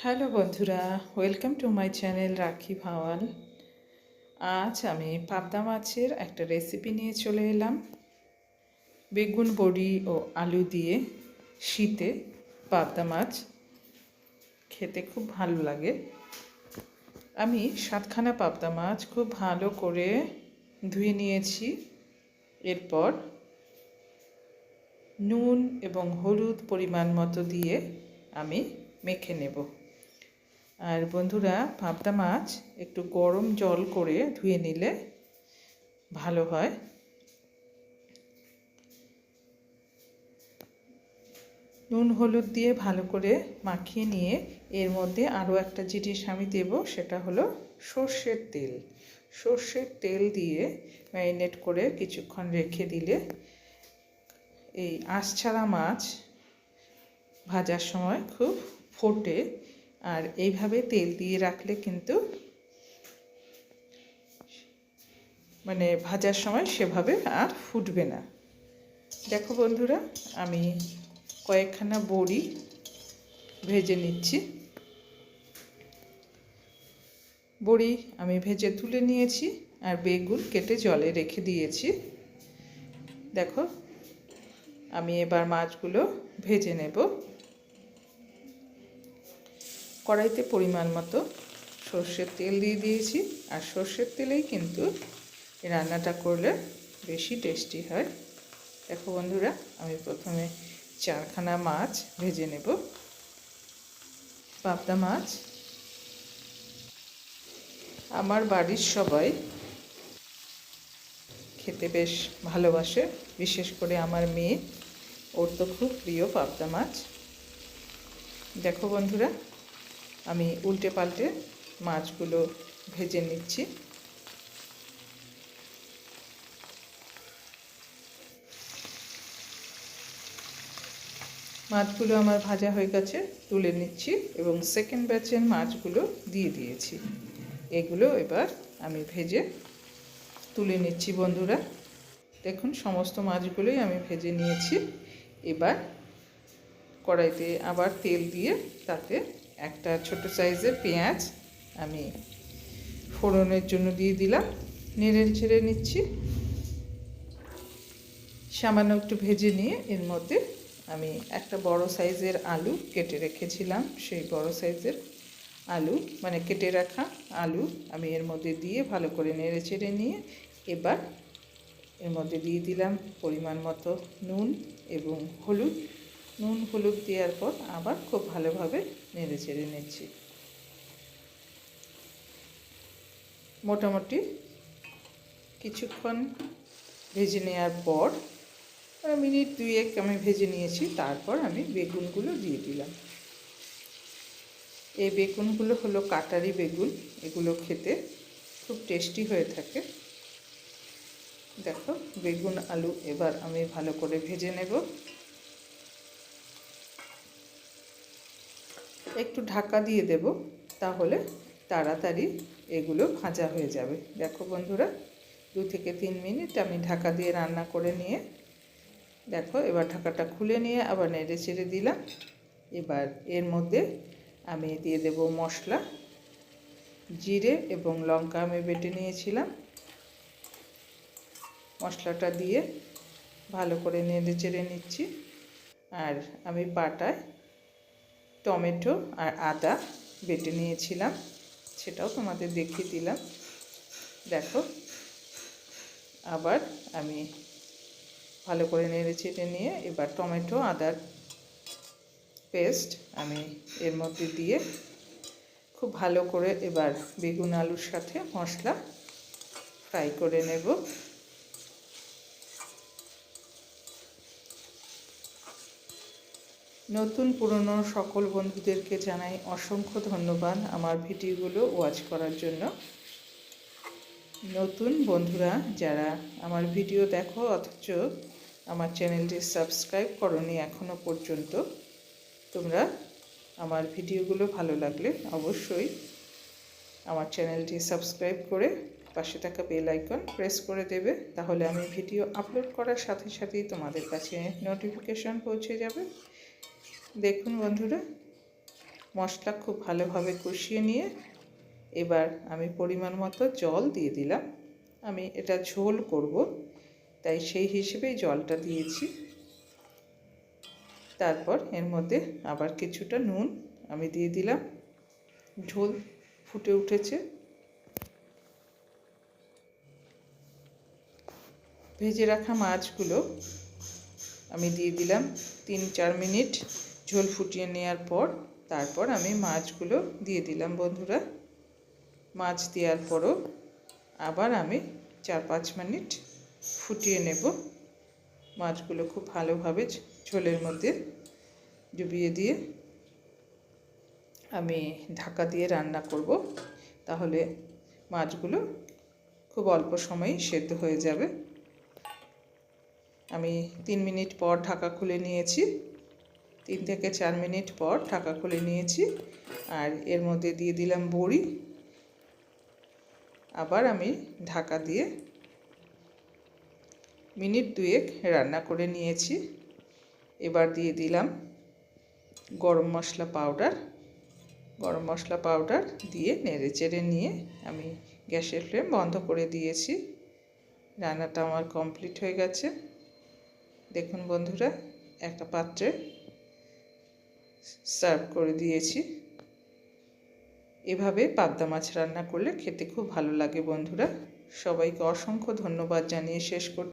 Hello বন্ধুরা, welcome to my channel রাখি ভাওয়াল। আজ আমি পাবদা মাছের একটা রেসিপি নিয়ে চলে এলাম। বেগুন বড়ি ও আলু দিয়ে শীতে পাবদা মাছ খেতে খুব ভালো লাগে। আমি 7খানা পাবদা মাছ খুব ভালো করে ধুয়ে নিয়েছি। এরপর নুন এবং হলুদ পরিমাণ মতো দিয়ে আমি মেখে নেব। আর বন্ধুরা, পাবদা মাছ একটু গরম জল করে ধুয়ে নিলে ভালো হয়। নুন হলুদ দিয়ে ভালো করে মাখিয়ে নিয়ে এর মধ্যে আরও একটা জিনিস আমি দেব, সেটা হলো সর্ষের তেল। সর্ষের তেল দিয়ে ম্যারিনেট করে কিছুক্ষণ রেখে দিলে এই আঁশছাড়া মাছ ভাজার সময় খুব ফোটে। আর এইভাবে তেল দিয়ে রাখলে কিন্তু ভাজার সময় সেভাবে আর ফুটবে না। দেখো বন্ধুরা, আমি কয়েকখানা বড়ি ভেজে নিচ্ছি। বড়ি আমি ভেজে তুলে নিয়েছি আর বেগুন কেটে জলে রেখে দিয়েছি। দেখো, আমি এবার মাছগুলো ভেজে নেব। কড়াইতে পরিমাণ মতো সর্ষের তেল দিয়ে দিয়েছি, আর সর্ষের তেলেই কিন্তু রান্নাটা করলে বেশি টেস্টি হয়। দেখো বন্ধুরা, আমি প্রথমে 4খানা মাছ ভেজে নেব। পাবদা মাছ আমার বাড়ির সবাই খেতে বেশ ভালোবাসে, বিশেষ করে আমার মেয়ে, ওর তো খুব প্রিয় পাবদা মাছ। দেখো বন্ধুরা, আমি উল্টে পাল্টে মাছগুলো ভেজে নিচ্ছি। মাছগুলো আমার ভাজা হয়ে গেছে, তুলে নিচ্ছি এবং সেকেন্ড ব্যাচের মাছগুলো দিয়ে দিয়েছি। এগুলো এবার আমি ভেজে তুলে নিচ্ছি বন্ধুরা। দেখুন, সমস্ত মাছগুলোই আমি ভেজে নিয়েছি। এবার কড়াইতে আবার তেল দিয়ে তাতে একটা ছোট সাইজের পেঁয়াজ আমি ফোড়নের জন্য দিয়ে দিলাম। নেড়ে ছেড়ে নিচ্ছি। সামান্য একটু ভেজে নিয়ে এর মধ্যে আমি একটা বড় সাইজের আলু কেটে রেখেছিলাম, সেই বড় সাইজের আলু কেটে রাখা আলু আমি এর মধ্যে দিয়ে ভালো করে নেড়ে চেড়ে নিয়ে এবার এর মধ্যে দিয়ে দিলাম পরিমাণ মতো নুন এবং হলুদ। নুন হলুদ দেওয়ার পর আবার খুব ভালোভাবে নেড়ে চেড়ে নিচ্ছি। মোটামুটি কিছুক্ষণ ভেজে নেওয়ার পর মিনিট 2 আমি ভেজে নিয়েছি। তারপর আমি বেগুনগুলো দিয়ে দিলাম। এই বেগুনগুলো হলো কাটারি বেগুন, এগুলো খেতে খুব টেস্টি হয়ে থাকে। দেখো, বেগুন আলু এবার আমি ভালো করে ভেজে নেব। একটু ঢাকা দিয়ে দেব, তাহলে তাড়াতাড়ি এগুলো ভাজা হয়ে যাবে। দেখো বন্ধুরা, 2 থেকে 3 মিনিট আমি ঢাকা দিয়ে রান্না করে নিয়ে দেখো এবার ঢাকাটা খুলে নিয়ে আবার নেড়ে চেড়ে দিলাম। এবার এর মধ্যে আমি দিয়ে দেব মশলা। জিরে এবং লঙ্কা আমি বেটে নিয়েছিলাম। মশলাটা দিয়ে ভালো করে নেড়ে চেড়ে নিচ্ছি। আর আমি পাটায় টমেটো আর আদা বেটে নিয়েছিলাম, সেটাও তোমাদের দেখিয়ে দিলাম। দেখো, আবার আমি ভালো করে নেড়ে চেড়ে নিয়ে এবার টমেটো আদার পেস্ট আমি এর মধ্যে দিয়ে খুব ভালো করে এবার বেগুন আলুর সাথে মশলা ফ্রাই করে নেব। নতুন পুরনো সকল বন্ধুদেরকে জানাই অসংখ্য ধন্যবাদ আমার ভিডিওগুলো ওয়াচ করার জন্য। নতুন বন্ধুরা যারা আমার ভিডিও দেখো অথচ আমার চ্যানেলটি সাবস্ক্রাইব করোনি এখনও পর্যন্ত, তোমরা আমার ভিডিওগুলো ভালো লাগলে অবশ্যই আমার চ্যানেলটি সাবস্ক্রাইব করে পাশে থাকা বেল আইকন প্রেস করে দেবে, তাহলে আমি ভিডিও আপলোড করার সাথে সাথেই তোমাদের কাছে নোটিফিকেশন পৌঁছে যাবে। দেখুন বন্ধুরা, মশলা খুব ভালোভাবে কষিয়ে নিয়ে এবার আমি পরিমাণ মতো জল দিয়ে দিলাম। আমি এটা ঝোল করব, তাই সেই হিসেবেই জলটা দিয়েছি। তারপর এর মধ্যে আবার কিছুটা নুন আমি দিয়ে দিলাম। ঝোল ফুটে উঠেছে। ভেজে রাখা মাছগুলো আমি দিয়ে দিলাম। 3-4 মিনিট ঝোল ফুটিয়ে নেওয়ার পর তারপর আমি মাছগুলো দিয়ে দিলাম বন্ধুরা। মাছ দেওয়ার পরও আবার আমি 4-5 মিনিট ফুটিয়ে নেব। মাছগুলো খুব ভালোভাবে ঝোলের মধ্যে ডুবিয়ে দিয়ে আমি ঢাকা দিয়ে রান্না করব, তাহলে মাছগুলো খুব অল্প সময়েই সেদ্ধ হয়ে যাবে। আমি 3 মিনিট পর ঢাকা খুলে নিয়েছি। 3 থেকে 4 মিনিট পর ঢাকা খুলে নিয়েছি আর এর মধ্যে দিয়ে দিলাম বড়ি। আবার আমি ঢাকা দিয়ে মিনিট 2 রান্না করে নিয়েছি। এবার দিয়ে দিলাম গরম মশলা পাউডার। গরম মশলা পাউডার দিয়ে নেড়েচেড়ে নিয়ে আমি গ্যাসের ফ্লেম বন্ধ করে দিয়েছি। রান্নাটা আমার কমপ্লিট হয়ে গেছে। দেখুন বন্ধুরা, একটা পাত্রে সার্ভ করে দিয়েছি। এভাবে পাবদা মাছ রান্না করলে খেতে খুব ভালো লাগে বন্ধুরা। সবাইকে অসংখ্য ধন্যবাদ জানিয়ে শেষ করছি।